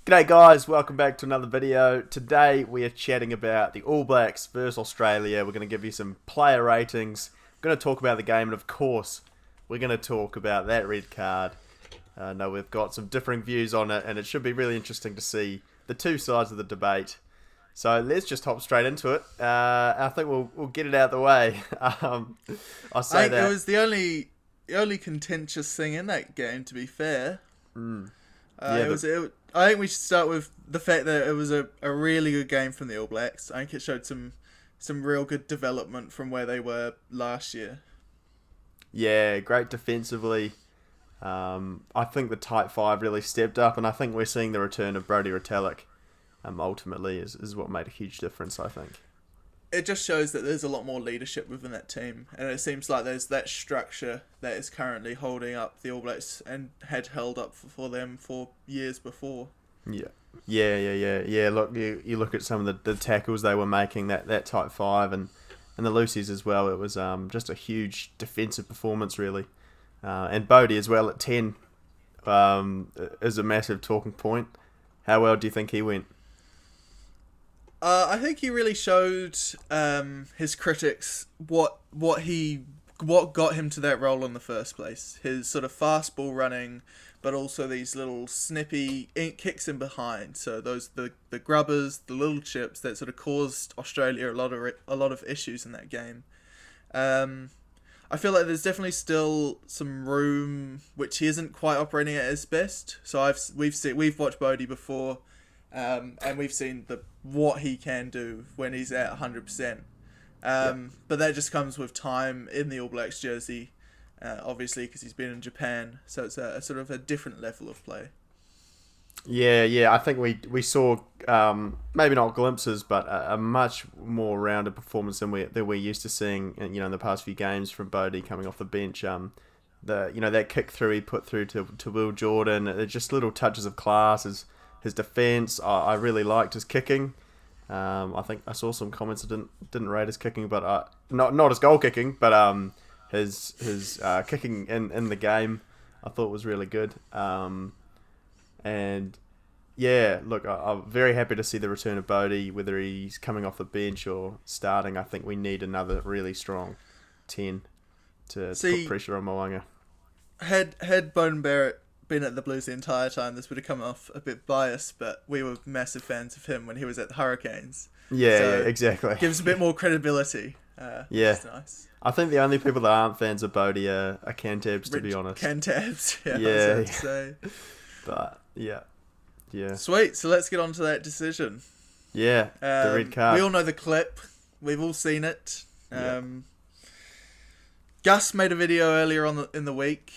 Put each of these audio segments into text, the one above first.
G'day guys, welcome back to another video. Today we are chatting about the All Blacks versus Australia. We're going to give you some player ratings. We're going to talk about the game, and of course, we're going to talk about that red card. I know we've got some differing views on it, and it should be really interesting to see the two sides of the debate. So let's just hop straight into it. I think we'll get it out of the way. I'll say I think that it was the only contentious thing in that game. To be fair, I think we should start with the fact that it was a really good game from the All Blacks. I think it showed some real good development from where they were last year. Yeah, great defensively. I think the tight five really stepped up, and I think we're seeing the return of Brodie Retallick. Ultimately, is what made a huge difference, I think. It just shows that there's a lot more leadership within that team, and it seems like there's that structure that is currently holding up the All Blacks and had held up for them for years before. Yeah. Look, you look at some of the tackles they were making, that tight five, and the Lucies as well. It was just a huge defensive performance, really. And Bodie as well at 10 is a massive talking point. How well do you think he went? I think he really showed his critics what got him to that role in the first place. His sort of fast ball running, but also these little snippy kicks in behind. So those the grubbers, the little chips that sort of caused Australia a lot of issues in that game. I feel like there's definitely still some room which he isn't quite operating at his best. So we've watched Bodie before. And we've seen what he can do when he's at 100%. But that just comes with time in the All Blacks jersey, obviously, because he's been in Japan. So it's a sort of a different level of play. Yeah. I think we saw maybe not glimpses, but a much more rounded performance than we're used to seeing. In the past few games from Bodie coming off the bench. That kick through he put through to Will Jordan. Just little touches of class. His defence, I really liked his kicking. I think I saw some comments that didn't rate his kicking, but not his goal kicking, but his kicking in the game, I thought was really good. And yeah, look, I'm very happy to see the return of Bodie, whether he's coming off the bench or starting. I think we need another really strong 10 to put pressure on Mo'unga. Had Bone Barrett been at the Blues the entire time, this would have come off a bit biased, but we were massive fans of him when he was at the Hurricanes. Yeah, exactly. Gives a bit more credibility. Yeah. Nice. I think the only people that aren't fans of Bodie are Cantabs, to be honest. Cantabs, yeah. To say. But, yeah. Sweet, so let's get on to that decision. Yeah, the red card. We all know the clip. We've all seen it. Gus made a video earlier in the week,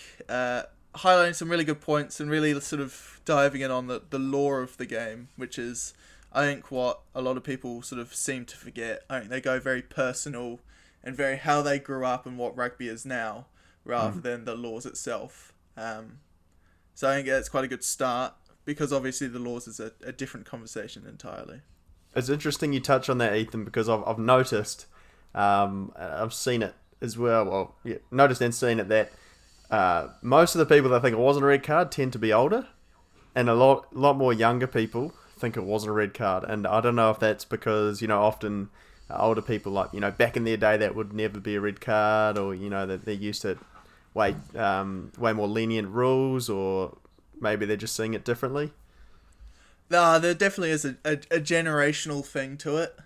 highlighting some really good points and really sort of diving in on the lore of the game, which is, I think, what a lot of people sort of seem to forget. I think they go very personal and very how they grew up and what rugby is now, rather than the laws itself. So I think that's quite a good start, because obviously the laws is a different conversation entirely. It's interesting you touch on that, Ethan, because I've noticed, I've seen it as well. Noticed and seen it that most of the people that think it wasn't a red card tend to be older, and a lot more younger people think it wasn't a red card. And I don't know if that's because often older people, like back in their day, that would never be a red card, or that they're used to way more lenient rules, or maybe they're just seeing it differently. There definitely is a generational thing to it.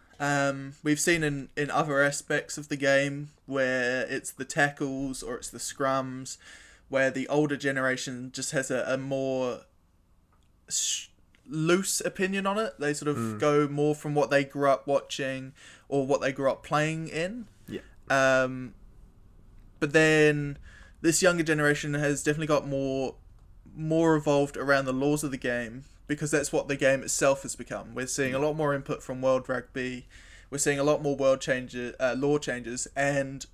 We've seen in other aspects of the game where it's the tackles or it's the scrums, where the older generation just has a more loose opinion on it. They sort of go more from what they grew up watching or what they grew up playing in. Yeah. But then this younger generation has definitely got more evolved around the laws of the game, because that's what the game itself has become. We're seeing a lot more input from World Rugby. We're seeing a lot more law changes, and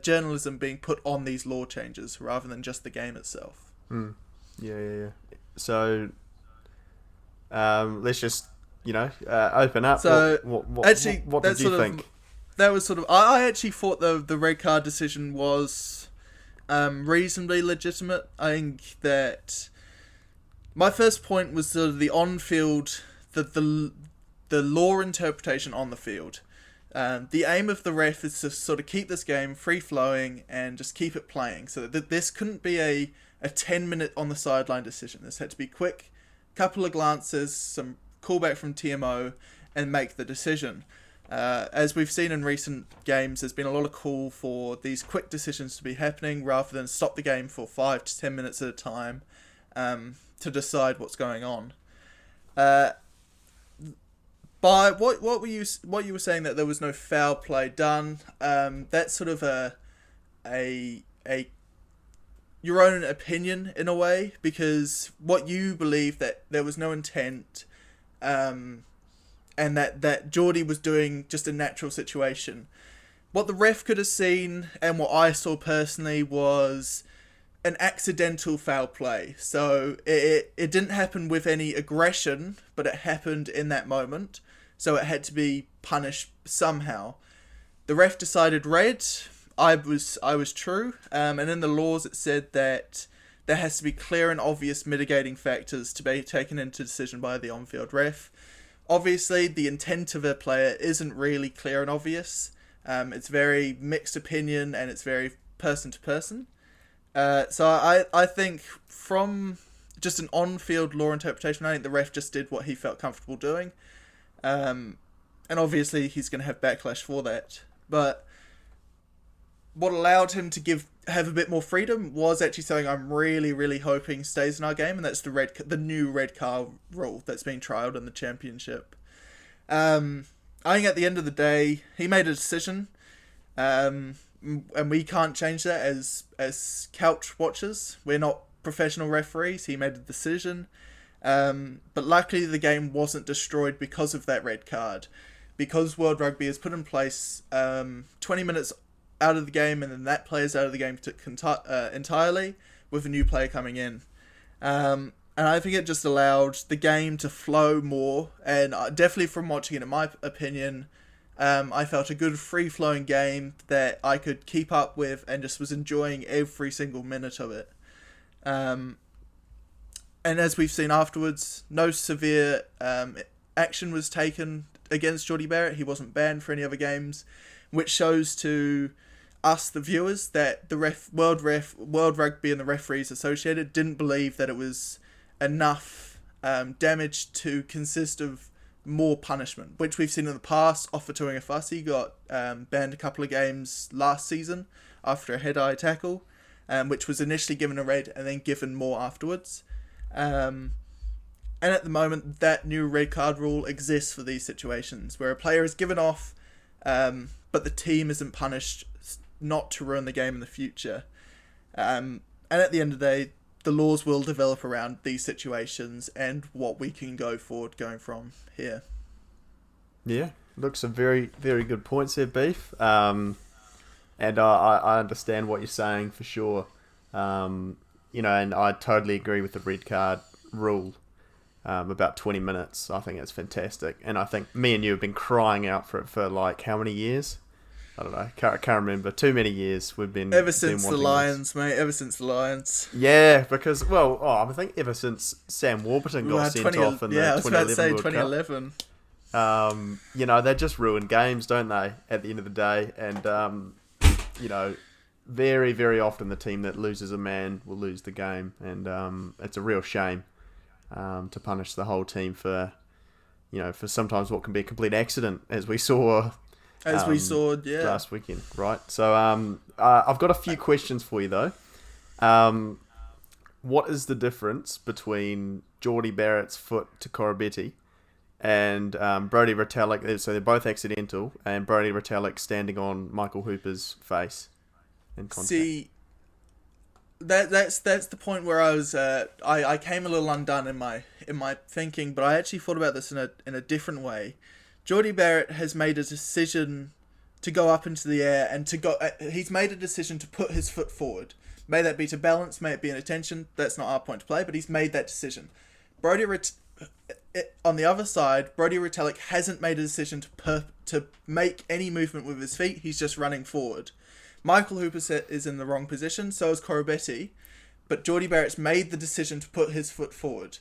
journalism being put on these law changes rather than just the game itself. Yeah. So let's just open up. So what actually, what did you think? That was sort of. I actually thought the red card decision was reasonably legitimate. I think that My first point was the on-field, the law interpretation on the field. The aim of the ref is to sort of keep this game free-flowing and just keep it playing. So that this couldn't be a 10-minute on the sideline decision. This had to be quick, couple of glances, some callback from TMO, and make the decision. As we've seen in recent games, there's been a lot of call for these quick decisions to be happening rather than stop the game for 5 to 10 minutes at a time to decide what's going on. But what you were saying that there was no foul play done, that's sort of a your own opinion in a way, because what you believe that there was no intent, and that Jordie was doing just a natural situation. What the ref could have seen and what I saw personally was an accidental foul play. So it didn't happen with any aggression, but it happened in that moment. So it had to be punished somehow. The ref decided red. I was true. And in the laws it said that there has to be clear and obvious mitigating factors to be taken into decision by the on-field ref. Obviously, the intent of a player isn't really clear and obvious. It's very mixed opinion and it's very person to person. So I think from just an on-field law interpretation, I think the ref just did what he felt comfortable doing. And obviously he's going to have backlash for that. But what allowed him to have a bit more freedom was actually something I'm really, really hoping stays in our game, and that's the new red card rule that's being trialled in the championship. I think at the end of the day, he made a decision, and we can't change that as couch watchers. We're not professional referees. He made a decision, but luckily the game wasn't destroyed because of that red card, because World Rugby has put in place 20 minutes out of the game, and then that player's out of the game entirely, with a new player coming in. And I think it just allowed the game to flow more, and definitely from watching it, in my opinion, I felt a good free-flowing game that I could keep up with and just was enjoying every single minute of it. And as we've seen afterwards, no severe action was taken against Jordie Barrett. He wasn't banned for any other games, which shows to us, the viewers, that the World Rugby and the referees associated didn't believe that it was enough damage to consist of more punishment, which we've seen in the past. Ofa Tuingafasi got banned a couple of games last season after a head-eye tackle, which was initially given a red and then given more afterwards. And at the moment, that new red card rule exists for these situations where a player is given off, but the team isn't punished not to ruin the game in the future. And at the end of the day, the laws will develop around these situations and what we can go forward going from here. Yeah, look, some very, very good points there, Beef. And I understand what you're saying for sure. And I totally agree with the red card rule about 20 minutes. I think it's fantastic. And I think me and you have been crying out for it for like how many years? I don't know. Can't remember. Too many years we've been... Ever since the Lions, mate. Ever since the Lions. Yeah, because, I think ever since Sam Warburton got sent off in the 2011 I was about to say World 2011. They just ruin games, don't they, at the end of the day? And, very, very often the team that loses a man will lose the game. And it's a real shame to punish the whole team for sometimes what can be a complete accident, as we saw... last weekend, right? So I've got a few questions for you, though. What is the difference between Jordie Barrett's foot to Corabetti and Brodie Retallick? So they're both accidental, and Brodie Retallick standing on Michael Hooper's face in contact. See, that's the point where I was I came a little undone in my thinking, but I actually thought about this in a different way. Jordie Barrett has made a decision to go up into the air and to go. He's made a decision to put his foot forward. May that be to balance, may it be an attention. That's not our point to play, but he's made that decision. On the other side, Brodie Retallick hasn't made a decision to make any movement with his feet. He's just running forward. Michael Hooper is in the wrong position, so is Corabetti. but Jordie Barrett's made the decision to put his foot forward.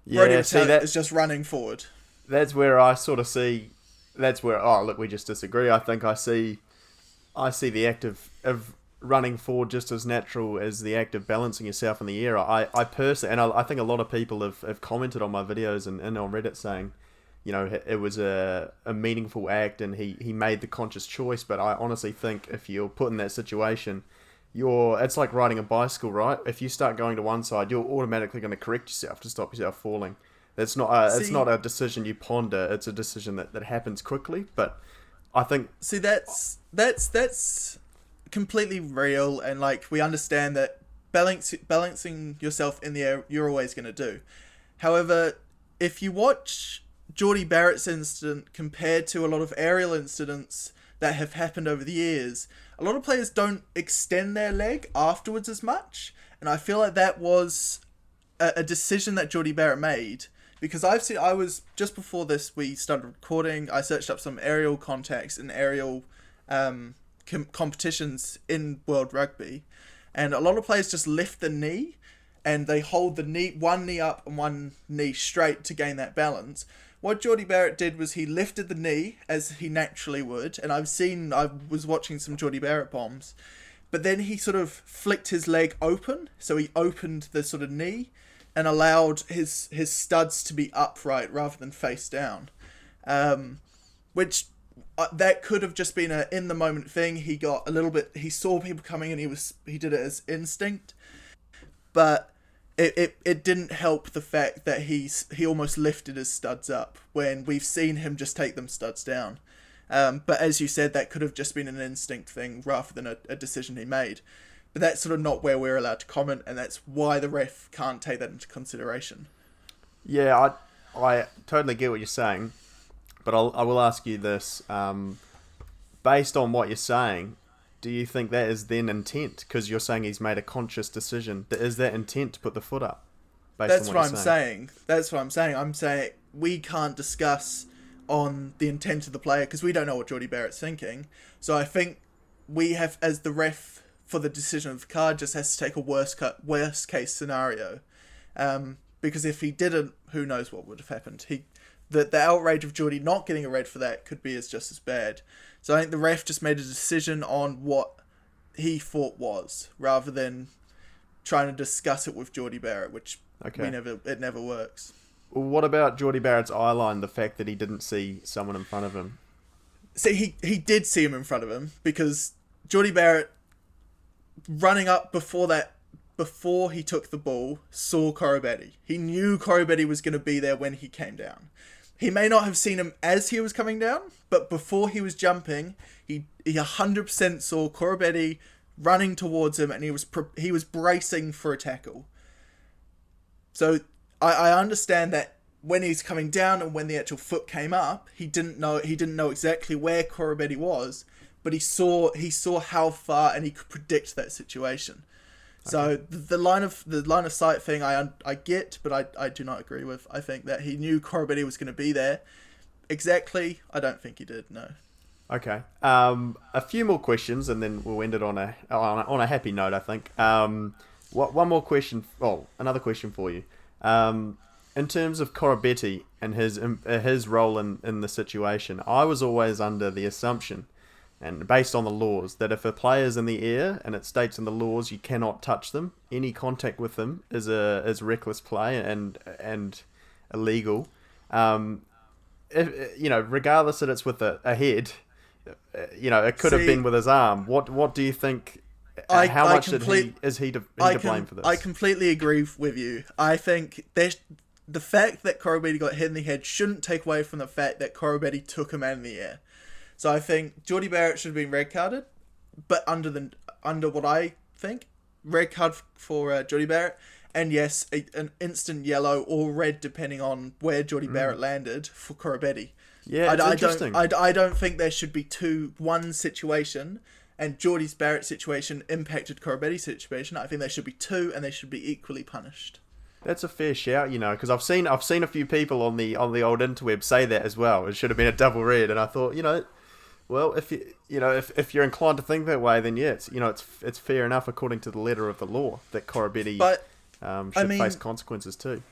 Yeah, see, that is just running forward. That's where I sort of see. That's where, oh look, we just disagree. I think I see the act of running forward just as natural as the act of balancing yourself in the air. I personally, and I think a lot of people have commented on my videos and on Reddit saying, you know, it was a meaningful act and he made the conscious choice. But I honestly think if you're put in that situation, it's like riding a bicycle, right? If you start going to one side, you're automatically going to correct yourself to stop yourself falling. It's not a decision you ponder. It's a decision that happens quickly. But I think that's completely real, and like we understand that balancing yourself in the air, you're always going to do. However, if you watch Jordie Barrett's incident compared to a lot of aerial incidents that have happened over the years, a lot of players don't extend their leg afterwards as much, and I feel like that was a decision that Jordie Barrett made. Because I was, just before this, we started recording, I searched up some aerial contacts and aerial competitions in World Rugby. And a lot of players just lift the knee and they hold one knee up and one knee straight to gain that balance. What Jordie Barrett did was he lifted the knee as he naturally would. And I was watching some Jordie Barrett bombs. But then he sort of flicked his leg open. So he opened the sort of knee and allowed his studs to be upright rather than face down, which that could have just been a in the moment thing. He got a little bit. He saw people coming and he did it as instinct, but it didn't help the fact that he almost lifted his studs up when we've seen him just take them studs down. But as you said, that could have just been an instinct thing rather than a decision he made. But that's sort of not where we're allowed to comment, and that's why the ref can't take that into consideration. Yeah, I totally get what you're saying, but I will ask you this. Based on what you're saying, do you think that is then intent? Because you're saying he's made a conscious decision. Is that intent to put the foot up? That's what I'm saying. That's what I'm saying. I'm saying we can't discuss on the intent of the player because we don't know what Jordie Barrett's thinking. So I think we have, as the ref, for the decision of the card, just has to take a worst case scenario, because if he didn't, who knows what would have happened. The outrage of Jordie not getting a red for that could be just as bad. So I think the ref just made a decision on what he thought was, rather than trying to discuss it with Jordie Barrett, which it never works. Well, what about Jordie Barrett's eye line? The fact that he didn't see someone in front of him. See, he did see him in front of him, because Jordie Barrett, running up before he took the ball, saw Koroibete. He knew Koroibete was going to be there when he came down. He may not have seen him as he was coming down, but before he was jumping, he 100% saw Koroibete running towards him, and he was bracing for a tackle. So I understand that when he's coming down and when the actual foot came up, he didn't know exactly where Koroibete was. But he saw how far, and he could predict that situation. So the line of sight thing I get, but I do not agree with. I think that he knew Koroibete was going to be there. Exactly, I don't think he did. No. Okay. A few more questions, and then we'll end it on a happy note, I think. One more question. Oh, another question for you. In terms of Koroibete and his role in the situation, I was always under the assumption, and based on the laws, that if a player's in the air and it states in the laws you cannot touch them, any contact with them is reckless play and illegal. Regardless that it's with a head, it could have been with his arm. What do you think? How much is he to blame for this? I completely agree with you. I think the fact that Koroibete got hit in the head shouldn't take away from the fact that Koroibete took him out in the air. So I think Jordie Barrett should have been red carded, but under what I think, red card for Jordie Barrett, and yes, an instant yellow or red depending on where Jordie Barrett landed for Koroibete. Yeah, it's interesting. I don't think there should be one situation, and Jordie Barrett's situation impacted Koroibete's situation. I think there should be two, and they should be equally punished. That's a fair shout, because I've seen a few people on the old interweb say that as well. It should have been a double red, and I thought, Well, if you're inclined to think that way, then yeah, it's fair enough according to the letter of the law that Corabetti But should face consequences too.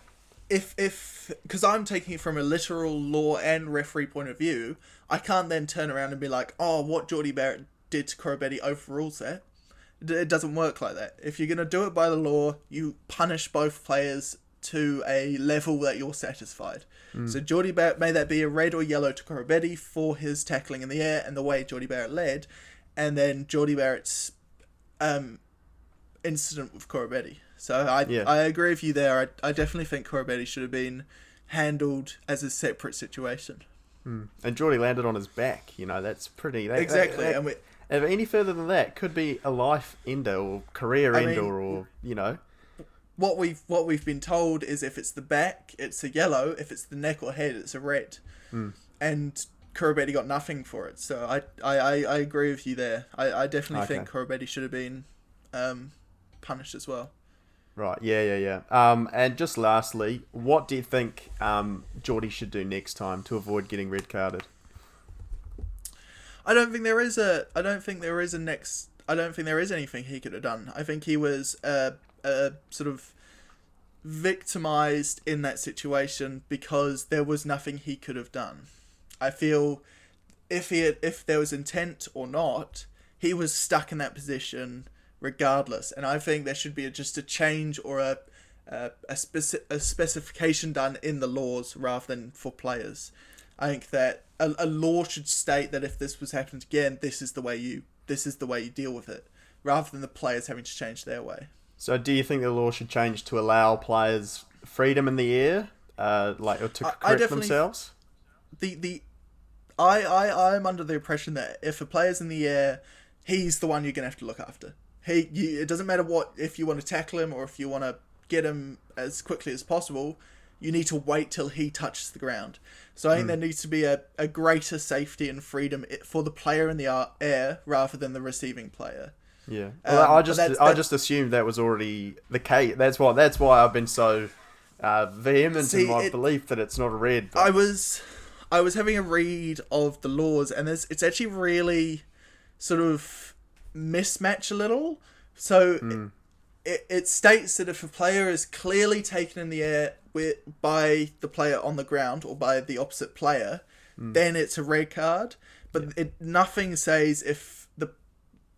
if because I'm taking it from a literal law and referee point of view, I can't then turn around and be like, oh, what Jordie Barrett did to Corabetti overrules that. It doesn't work like that. If you're going to do it by the law, you punish both players to a level that you're satisfied. So Jordie Barrett, may that be a red or yellow to Corabetti for his tackling in the air and the way Jordie Barrett led, and then Jordie Barrett's incident with Corabetti. So I agree with you there. I definitely think Corabetti should have been handled as a separate situation. And Jordie landed on his back. That's pretty... Exactly. And any further than that could be a life ender or career ender or. What we've been told is if it's the back, it's a yellow. If it's the neck or head, it's a red. And Corabetti got nothing for it. So I agree with you there. I definitely think Corabetti should have been punished as well. Right, yeah. And just lastly, what do you think Jordie should do next time to avoid getting red carded? I don't think there is anything he could have done. I think he was sort of victimized in that situation because there was nothing he could have done. I feel if there was intent or not, he was stuck in that position regardless. And I think there should be just a change or a specification done in the laws rather than for players. I think that a law should state that if this was happening again, this is the way you deal with it, rather than the players having to change their way. So do you think the law should change to allow players freedom in the air, or to correct themselves? I'm under the impression that if a player's in the air, he's the one you're gonna have to look after. It doesn't matter if you want to tackle him or if you want to get him as quickly as possible. You need to wait till he touches the ground. So I think there needs to be a greater safety and freedom for the player in the air rather than the receiving player. Yeah, well, I just assumed that was already the case. That's why I've been so vehement in my belief that it's not a red. But... I was having a read of the laws, and it's actually really sort of mismatch a little. So it states that if a player is clearly taken in the air by the player on the ground or by the opposite player, then it's a red card. But nothing says if the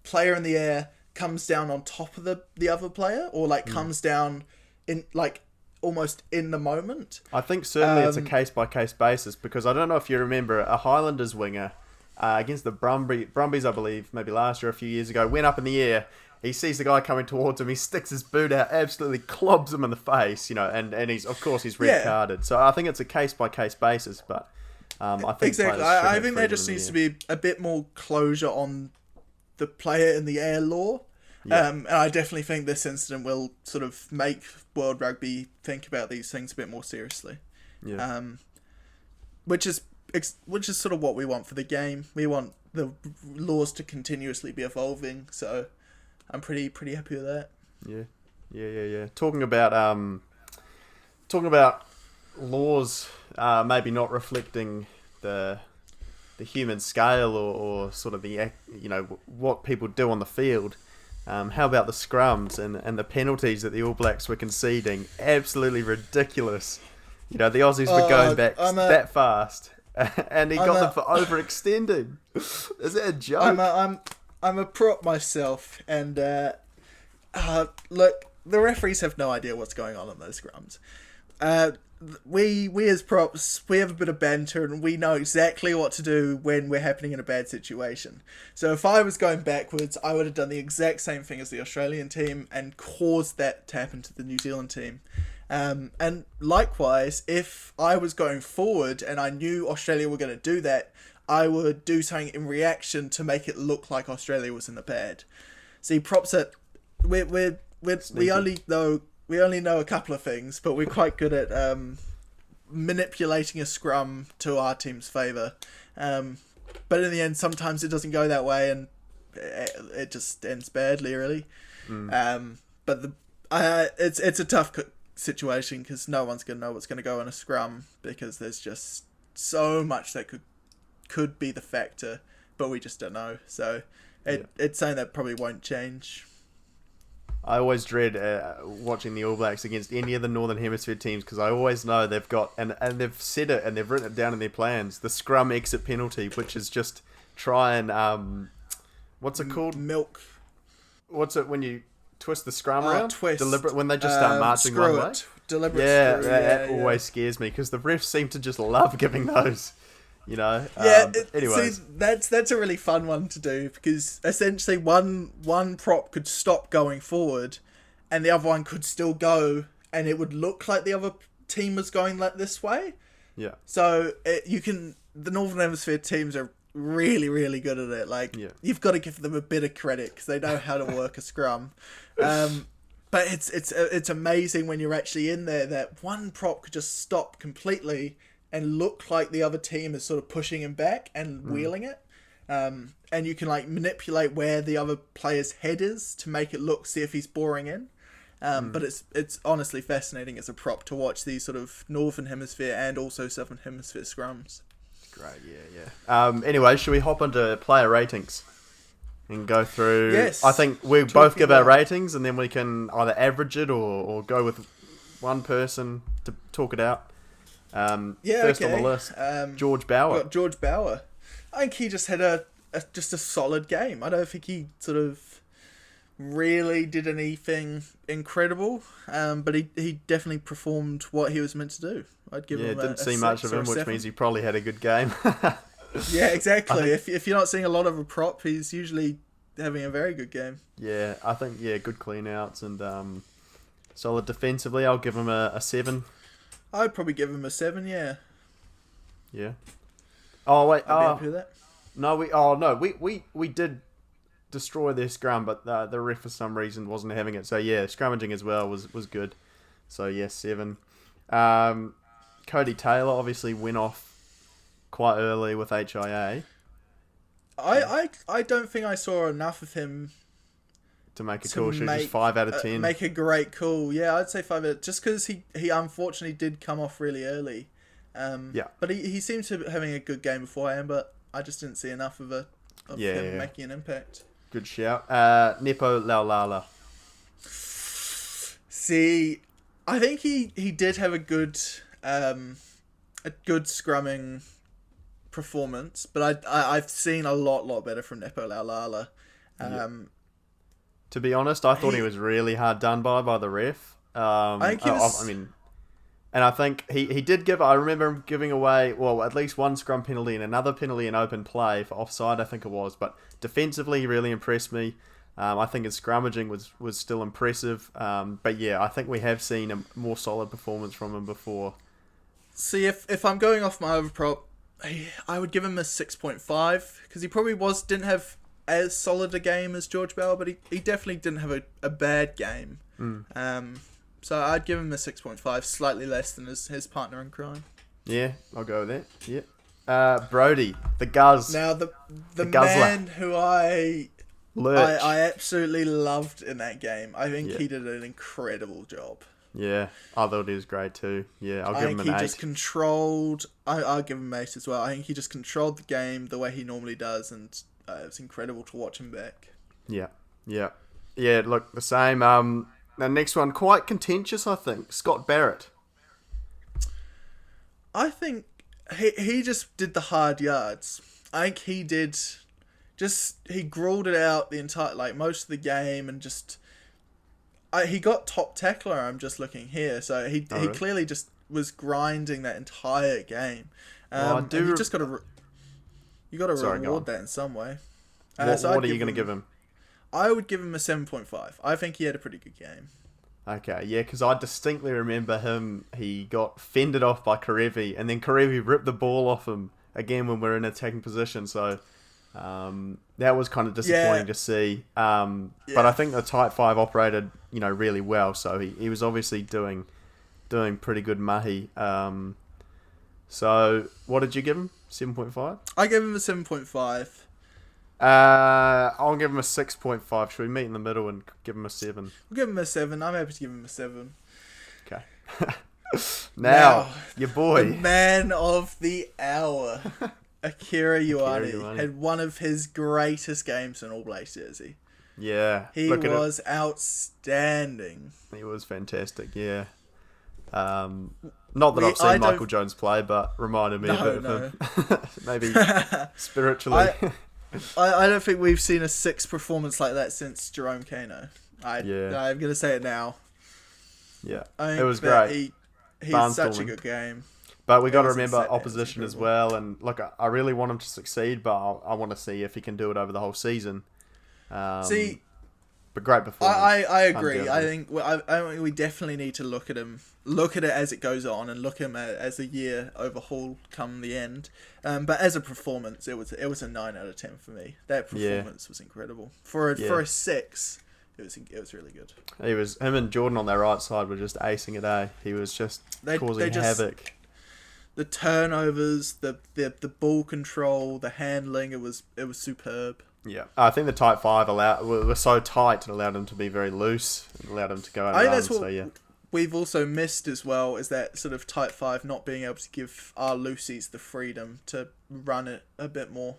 player in the air comes down on top of the other player or comes down in almost in the moment. I think certainly it's a case-by-case basis, because I don't know if you remember a Highlanders winger against the Brumbies, I believe, maybe last year, a few years ago, went up in the air. He sees the guy coming towards him. He sticks his boot out, absolutely clobs him in the face, and he's red carded. So I think it's a case-by-case basis, but I think exactly. I think there just needs to be a bit more closure on the player in the air law. Yeah. And I definitely think this incident will sort of make World Rugby think about these things a bit more seriously. Yeah. Which is sort of what we want for the game. We want the laws to continuously be evolving. So I'm pretty happy with that. Yeah. Talking about laws, maybe not reflecting the human scale or sort of the what people do on the field. How about the scrums and the penalties that the All Blacks were conceding? Absolutely ridiculous. The Aussies were going back that fast, and he got them for overextending. Is that a joke? I'm a prop myself, and look, the referees have no idea what's going on in those scrums. We as props, we have a bit of banter, and we know exactly what to do when we're happening in a bad situation. So if I was going backwards, I would have done the exact same thing as the Australian team and caused that to happen to the New Zealand team. And likewise, if I was going forward and I knew Australia were going to do that, I would do something in reaction to make it look like Australia was in the bad. See, props at we only know a couple of things, but we're quite good at manipulating a scrum to our team's favour. But in the end, sometimes it doesn't go that way, and it just ends badly, really. But it's a tough situation because no one's going to know what's going to go in a scrum, because there's just so much that could be the factor but we just don't know. So it's something that probably won't change. I always dread watching the All Blacks against any of the Northern Hemisphere teams because I always know they've got, and they've said it and they've written it down in their plans, the scrum exit penalty, which is just try and, what's it called? Milk. What's it when you twist the scrum around? Twist. When they just start marching one way? Deliberate Yeah, screw. that always scares me because the refs seem to just love giving those. Anyway, see, that's a really fun one to do because essentially one prop could stop going forward, and the other one could still go, and it would look like the other team was going like this way. Yeah. So the Northern Hemisphere teams are really, really good at it. Like you've got to give them a bit of credit because they know how to work a scrum. But it's amazing when you're actually in there that one prop could just stop completely and look like the other team is sort of pushing him back and wheeling it. And you can like manipulate where the other player's head is to make it look, see if he's boring in. But it's honestly fascinating as a prop to watch these sort of Northern Hemisphere and also Southern Hemisphere scrums. Great, yeah. Anyway, should we hop into player ratings and go through? Yes. I think we both give our ratings and then we can either average it or go with one person to talk it out. First on the list, George Barrett. Got George Barrett. I think he just had just a solid game. I don't think he sort of really did anything incredible, but he definitely performed what he was meant to do. I'd give him didn't see much of him, which means he probably had a good game. Yeah, exactly. If you're not seeing a lot of a prop, he's usually having a very good game. Yeah, I think good clean outs and solid defensively. I'll give him a 7. I'd probably give him a 7, yeah. Yeah. Oh wait. I'd be happy with that. No, we did destroy their scrum, but the ref for some reason wasn't having it. So yeah, scrummaging as well was good. So yeah, 7. Cody Taylor obviously went off quite early with HIA. I don't think I saw enough of him to make a call shoot. Just 5 out of 10. Make a great call. Yeah, I'd say 5 out of, just because he unfortunately did come off really early. But he seemed to be having a good game beforehand, but I just didn't see enough of him making an impact. Good shout. Nepo Laulala. See, I think he did have a good scrumming performance, but I've seen a lot better from Nepo Laulala. To be honest, I thought he was really hard done by the ref. I think he was... and I think he did give... I remember him giving away, at least one scrum penalty and another penalty in open play for offside, I think it was. But defensively, he really impressed me. I think his scrummaging was still impressive. But yeah, I think we have seen a more solid performance from him before. See, if I'm going off my other prop, I would give him a 6.5, because he probably didn't have as solid a game as George Bell, but he definitely didn't have a bad game. So I'd give him a 6.5, slightly less than his partner in crime. Yeah, I'll go with that. Yeah. Brodie, the Guz. Now the man who I absolutely loved in that game. I think he did an incredible job. Yeah, I thought he was great too. Yeah, I'll give him an 8. He just controlled... I'll give him an 8 as well. I think he just controlled the game the way he normally does, and it was incredible to watch him back. Yeah, look, the same. The next one, quite contentious, I think. Scott Barrett. I think he just did the hard yards. I think he did... he grilled it out the entire... most of the game, and just... he got top tackler, I'm just looking here. So he clearly just was grinding that entire game. And you just got to... You got to reward that in some way. What are you going to give him? I would give him a 7.5. I think he had a pretty good game. Okay, yeah, because I distinctly remember he got fended off by Karevi, and then Karevi ripped the ball off him again when we're in attacking position. So that was kind of disappointing to see. But I think the tight 5 operated, really well. So he was obviously doing pretty good mahi. So what did you give him? 7.5? I gave him a 7.5. I'll give him a 6.5. Should we meet in the middle and give him a 7? We'll give him a 7. I'm happy to give him a 7. Okay. now, your boy. The man of the hour. Akira Ioane had one of his greatest games in All Blacks jersey. Yeah. He was outstanding. He was fantastic, yeah. Not that I've seen Michael Jones play, but reminded me a bit of him. Maybe spiritually. I don't think we've seen a six performance like that since Jerome Kano. I'm going to say it now. Yeah, it was great. He's such a good game. But we got to remember opposition as well. And look, I really want him to succeed, but I want to see if he can do it over the whole season. But great performance. I agree. I think we definitely need to look at it as it goes on, and look at him as a year overhaul come the end. But as a performance, it was a 9 out of 10 for me. That performance was incredible for a 6. It was really good. Him and Jordie on their right side were just acing it. He was just causing havoc. The turnovers, the ball control, the handling, it was superb. Yeah, I think the tight five were so tight it allowed him to be very loose. It allowed him to go out and run. That's what we've also missed as well, is that sort of tight five not being able to give our loosies the freedom to run it a bit more.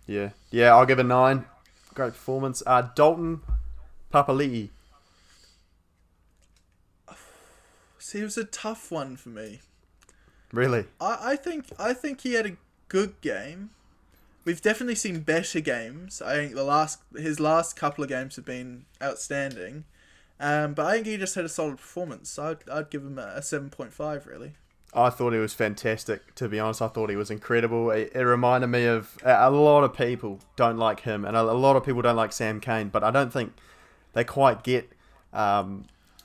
Yeah, I'll give a 9. Great performance. Dalton Papali'i. See, it was a tough one for me. Really? I think he had a good game. We've definitely seen better games. I think his last couple of games have been outstanding. But I think he just had a solid performance. I'd give him a 7.5, really. I thought he was fantastic, to be honest. I thought he was incredible. It reminded me of a lot of people don't like him, and a lot of people don't like Sam Cane, but I don't think they quite get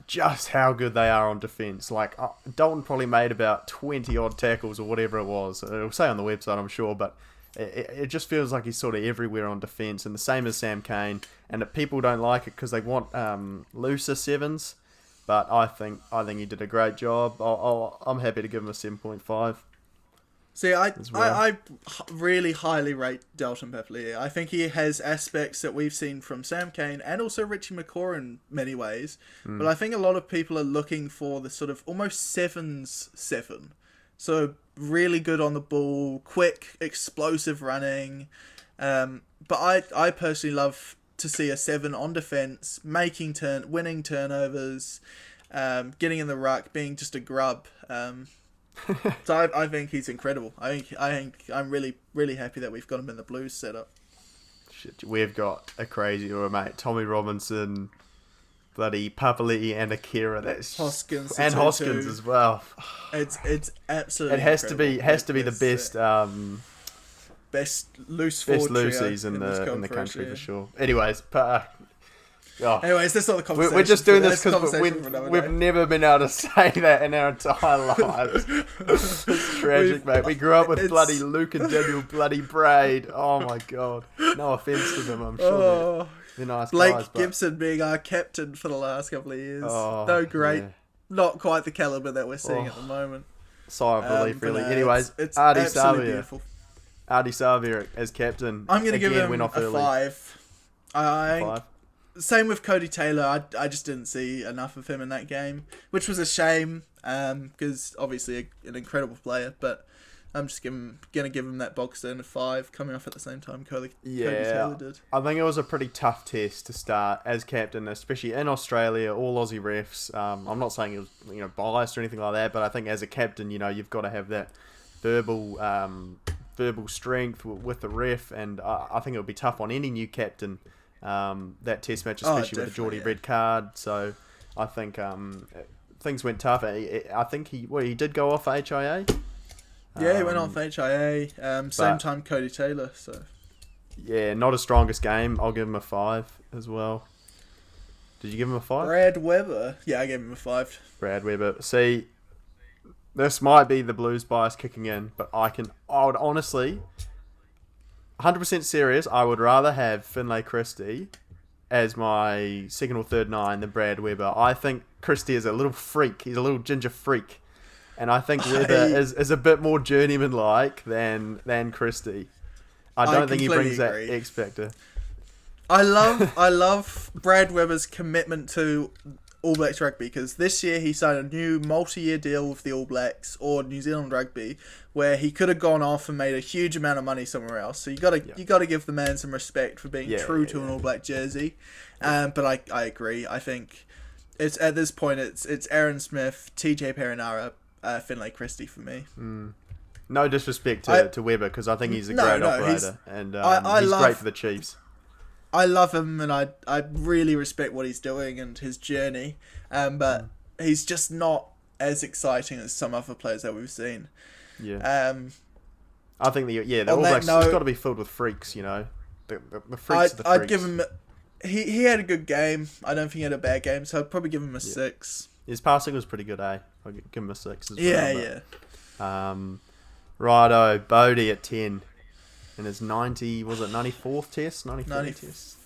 just how good they are on defence. Like, Dalton probably made about 20-odd tackles or whatever it was. It'll say on the website, I'm sure, but it just feels like he's sort of everywhere on defence, and the same as Sam Cane, and that people don't like it because they want looser 7s. But I think he did a great job. I'm happy to give him a 7.5. See, I really highly rate Dalton Papali'i. I think he has aspects that we've seen from Sam Cane and also Richie McCaw in many ways. But I think a lot of people are looking for the sort of almost 7's 7. So really good on the ball, quick, explosive running. But I personally love to see a 7 on defence, winning turnovers, getting in the ruck, being just a grub. So I think he's incredible. I think I'm really, really happy that we've got him in the Blues setup. Shit, we've got a crazy mate. Tommy Robinson, bloody Papali'i and Akira. That's Hoskins and Hoskins as well. It's absolutely. It has to be the best. Best loose loosies in the country for sure. Anyways, Anyways, that's not the conversation. We're just doing this because we've never been able to say that in our entire lives. It's tragic, mate. We grew up with bloody Luke and Daniel bloody Braid. Oh my god. No offense to them, I'm sure they're nice Blake guys. Gibson being our captain for the last couple of years. Not quite the caliber that we're seeing at the moment. Sigh of relief, really. Anyways, it's absolutely beautiful. Ardie Savia as captain. I'm going to give him a 5. 5. Same with Cody Taylor. I just didn't see enough of him in that game, which was a shame because obviously an incredible player. But I'm just going to give him that box in a 5, coming off at the same time Cody Taylor did. I think it was a pretty tough test to start as captain, especially in Australia, all Aussie refs. I'm not saying it was biased or anything like that, but I think as a captain, you've got to have that verbal strength with the ref, and I think it would be tough on any new captain, that test match, especially with the Jordie red card. So I think things went tough. I think he did go off for HIA. Yeah, he went off HIA. Same time Cody Taylor. So yeah, not his strongest game. I'll give him a 5 as well. Did you give him a 5? Brad Weber. Yeah, I gave him a 5. Brad Weber. See, this might be the Blues bias kicking in, but I would honestly, 100% serious, I would rather have Finlay Christie as my second or third 9 than Brad Weber. I think Christie is a little freak. He's a little ginger freak. And I think Weber is a bit more journeyman-like than Christie. I don't think he brings that X factor. I love Brad Weber's commitment to All Blacks rugby, because this year he signed a new multi-year deal with the All Blacks or New Zealand Rugby, where he could have gone off and made a huge amount of money somewhere else. So you gotta give the man some respect for being true to an All Black jersey. But I agree. I think it's at this point it's Aaron Smith, TJ Perenara, Finlay Christie for me. No disrespect to Weber, because I think he's a great operator, and he's great for the Chiefs. I love him, and I really respect what he's doing and his journey. But he's just not as exciting as some other players that we've seen. Yeah. I think the All Blacks has got to be filled with freaks. You know, the freaks of the freaks. I'd give him. He had a good game. I don't think he had a bad game, so I'd probably give him a 6. His passing was pretty good, eh? I'll give him a 6 as well. Yeah. Righto, Bodie at 10. In his 94th test? 94th test?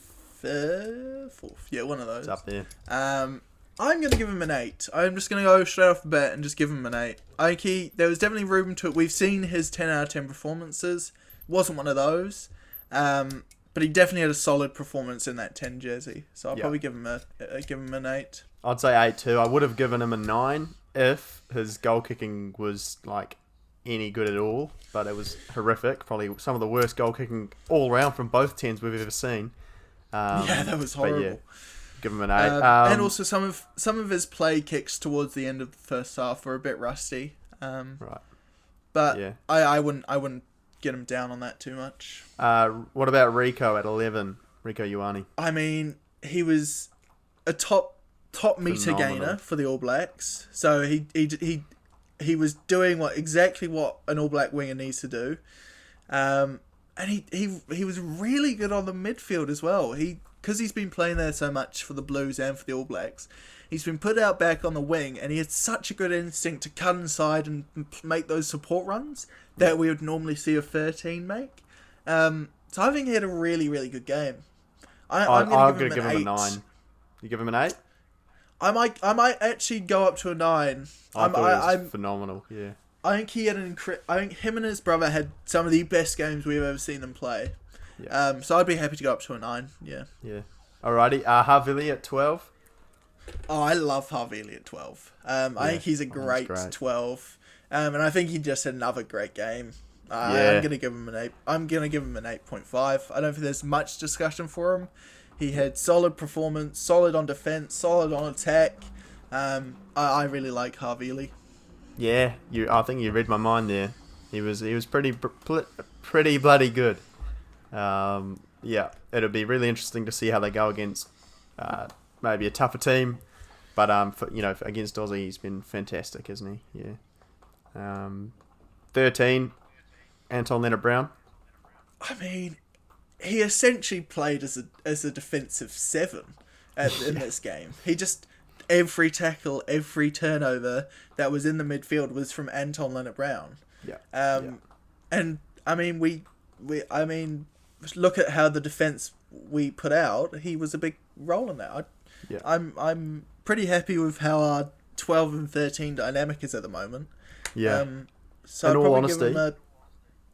4th. Yeah, one of those. It's up there. I'm going to give him an 8. I'm just going to go straight off the bat and just give him an 8. I think there was definitely room to it. We've seen his 10 out of 10 performances. Wasn't one of those. But he definitely had a solid performance in that 10 jersey. So I'll probably give him an 8. I'd say 8 too. I would have given him a 9 if his goal kicking was like any good at all, but it was horrific. Probably some of the worst goal kicking all around from both 10s we've ever seen. That was horrible. Yeah, give him an 8. And also some of his play kicks towards the end of the first half were a bit rusty. Right. But yeah. I wouldn't get him down on that too much. What about Rico at 11? Rico Ioane. I mean, he was a top meter gainer for the All Blacks. So he was doing exactly what an All Black winger needs to do. And he was really good on the midfield as well. Because he's been playing there so much for the Blues and for the All Blacks, he's been put out back on the wing, and he had such a good instinct to cut inside and make those support runs that we would normally see a 13 make. So I think he had a really, really good game. I'm going to give him a 9. You give him an 8? I might actually go up to a 9. I thought it was phenomenal. Yeah. I think he had I think him and his brother had some of the best games we've ever seen them play. Yeah. So I'd be happy to go up to a 9. Yeah. Yeah. Alrighty. Havili at 12. Oh, I love Havili at 12. I think he's a great 12. And I think he just had another great game. I'm going to give him an 8. I'm going to give him an 8.5. I don't think there's much discussion for him. He had solid performance, solid on defense, solid on attack. I really like Havili. Yeah, I think you read my mind there. He was pretty bloody good. It'll be really interesting to see how they go against maybe a tougher team, but against Aussie he's been fantastic, isn't he? Yeah. 13, Anton Leonard-Brown. I mean, he essentially played as a defensive 7 in this game. He just every tackle, every turnover that was in the midfield was from Anton Leonard-Brown. Yeah. And I mean we look at how the defense we put out. He was a big role in that. I'm pretty happy with how our 12 and 13 dynamic is at the moment. Yeah. So I'd probably give him a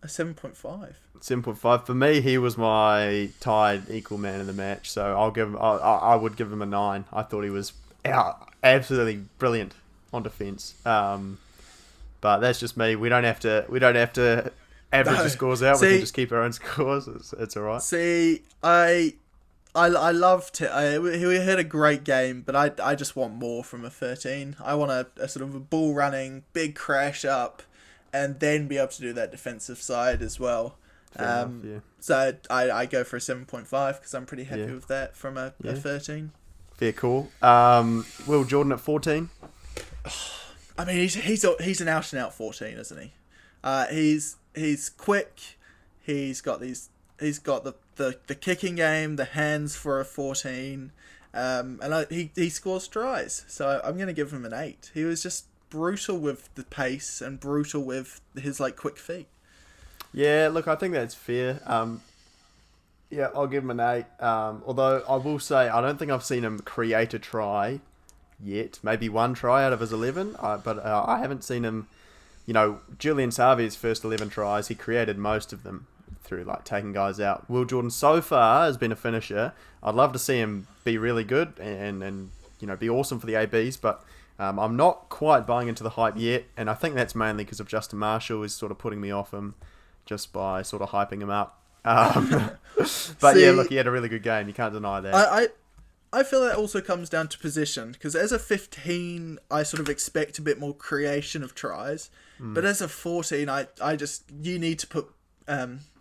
7.5. 7.5 for me. He was my tied equal man in the match, so I would give him a 9. I thought he was absolutely brilliant on defense. But that's just me. We don't have to average the scores out. We can just keep our own scores. It's all right. See, I loved it. He had a great game, but I just want more from a 13. I want a sort of a bull running, big crash up, and then be able to do that defensive side as well. So I go for a 7.5 because I'm pretty happy with that from a 13. Fair call. Will Jordan at 14? I mean, he's an out and out 14, isn't he? He's quick. He's got the kicking game, the hands for a 14, and he scores tries. So I'm going to give him an 8. He was just brutal with the pace and brutal with his quick feet. Yeah, look, I think that's fair. I'll give him an 8. Although I will say I don't think I've seen him create a try yet. Maybe one try out of his 11, but I haven't seen him. Julian Savio's first 11 tries, he created most of them through taking guys out. Will Jordan so far has been a finisher. I'd love to see him be really good and be awesome for the ABs, but I'm not quite buying into the hype yet, and I think that's mainly because of Justin Marshall is sort of putting me off him just by sort of hyping him up. But yeah, look, he had a really good game. You can't deny that. I feel that also comes down to position, because as a 15, I sort of expect a bit more creation of tries, but as a 14, you need to put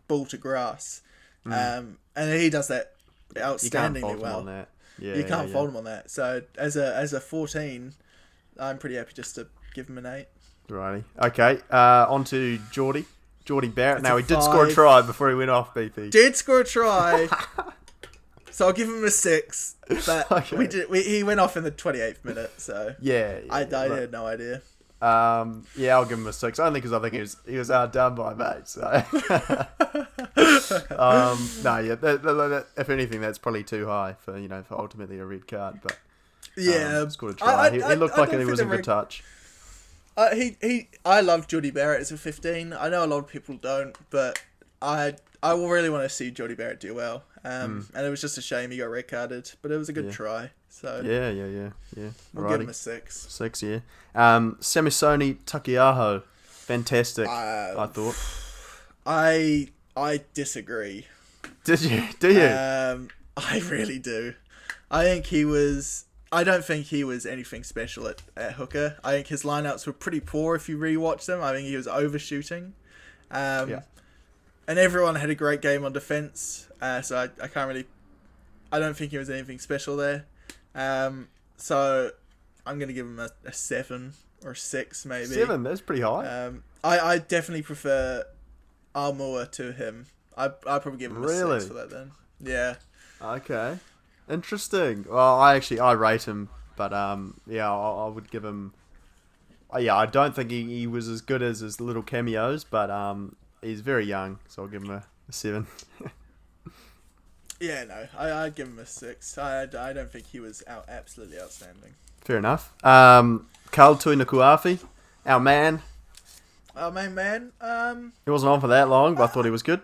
ball to grass, and he does that outstandingly well. On that. Yeah, you can't fault him on that. So as a 14, I'm pretty happy just to give him an 8. Righty. Okay, on to Jordie Barrett. Now, he did score a try before he went off, BP. Did score a try. So I'll give him a 6. But okay. He went off in the 28th minute, so I had no idea. I'll give him a 6, only because I think he was outdone by mate. So, if anything, that's probably too high for ultimately a red card. But scored a try. He looked like he was in good touch. I love Jordie Barrett as a 15. I know a lot of people don't, but I will really want to see Jordie Barrett do well. And it was just a shame he got red carded, but it was a good try. So We'll give him a 6. 6, yeah. Samisoni Takiaho, fantastic. I thought. I disagree. Did you? Do you? I really do. I don't think he was anything special at hooker. I think his lineouts were pretty poor if you rewatch them. I think he was overshooting. And everyone had a great game on defense. So I can't really... I don't think he was anything special there. So I'm going to give him a 7 or a 6 maybe. 7? That's pretty high. I definitely prefer Armour to him. I'd probably give him a 6 for that then. Yeah. Okay. Interesting. Well, I rate him, but I would give him... I don't think he was as good as his little cameos, but he's very young, so I'll give him a 7. Yeah, no, I'd give him a 6. I don't think he was absolutely outstanding. Fair enough. Carl Tuinakuafi, our man. Our main man. He wasn't on for that long, but I thought he was good.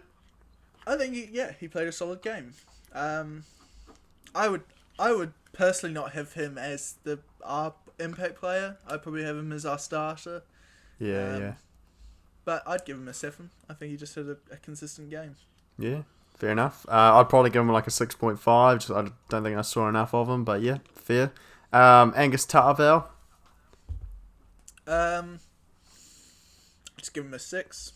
I think he played a solid game. I would personally not have him as our impact player. I'd probably have him as our starter. Yeah. But I'd give him a 7. I think he just had a consistent game. Yeah, fair enough. I'd probably give him like a 6.5. I don't think I saw enough of him, but yeah, fair. Angus Tarvell. Just give him a 6.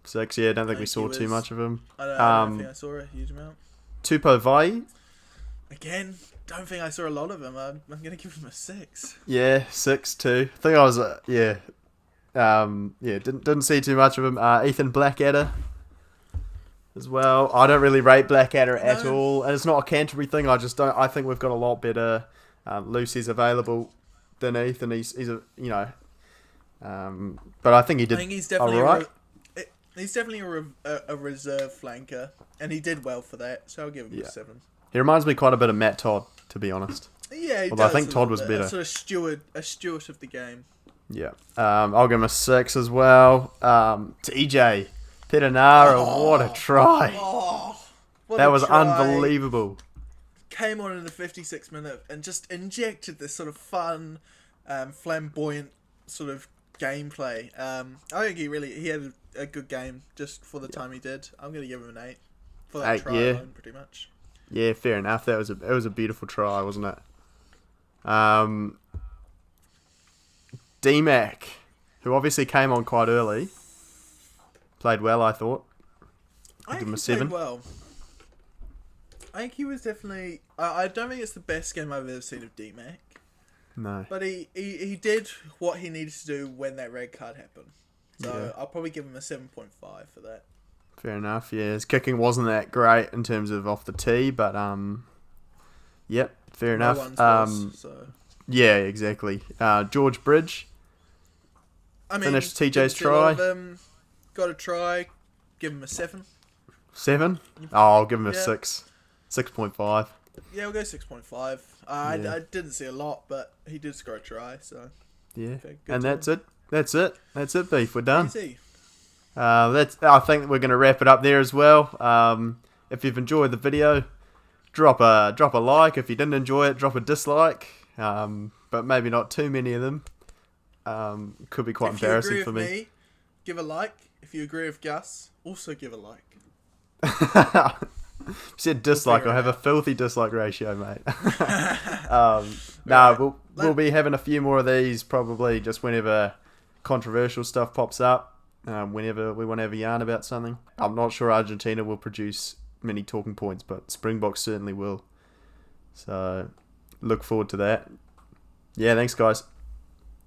6, yeah. I don't think we saw too much of him. I don't think I saw a huge amount. Tupo Vai. Again, don't think I saw a lot of him. I'm going to give him a 6. Yeah, 6 too. I think I was, didn't see too much of him. Ethan Blackadder as well. I don't really rate Blackadder at all, and it's not a Canterbury thing. I think we've got a lot better Lucy's available than Ethan. He's but I think he did. I think he's definitely right. He's definitely a reserve flanker, and he did well for that. So I'll give him a 7. He reminds me quite a bit of Matt Todd, to be honest. Yeah, although I think Todd was better. A sort of a steward of the game. Yeah. I'll give him a 6 as well. TJ Petanara, what a try. That was unbelievable. Came on in the 56th minute and just injected this sort of fun, flamboyant sort of gameplay. I think he had a good game just for the time he did. I'm going to give him an 8 for that try alone, pretty much. Yeah, fair enough. It was a beautiful try, wasn't it? D-Mac, who obviously came on quite early, played well, I thought. I give him a 7. Played well. I think he was definitely... I don't think it's the best game I've ever seen of D-Mac. No. But he did what he needed to do when that red card happened. So I'll probably give him a 7.5 for that. Fair enough, yeah. His kicking wasn't that great in terms of off the tee, but yep, fair enough. So. Yeah, exactly. George Bridge finished TJ's try. Got a try. Give him a 7. 7? Oh, I'll give him a 6. 6.5. Yeah, we'll go 6.5. I didn't see a lot, but he did score a try, so... Yeah, and that's it. That's it, Beef. We're done. Easy. I think we're going to wrap it up there as well. If you've enjoyed the video, drop a like. If you didn't enjoy it, drop a dislike. but maybe not too many of them. Could be quite embarrassing for me. If you agree with me, give a like. If you agree with Gus, also give a like. You said dislike. I have a filthy dislike ratio, mate. We'll be having a few more of these probably just whenever controversial stuff pops up. Whenever we want to have a yarn about something. I'm not sure Argentina will produce many talking points, but Springboks certainly will. So look forward to that. Yeah, thanks guys.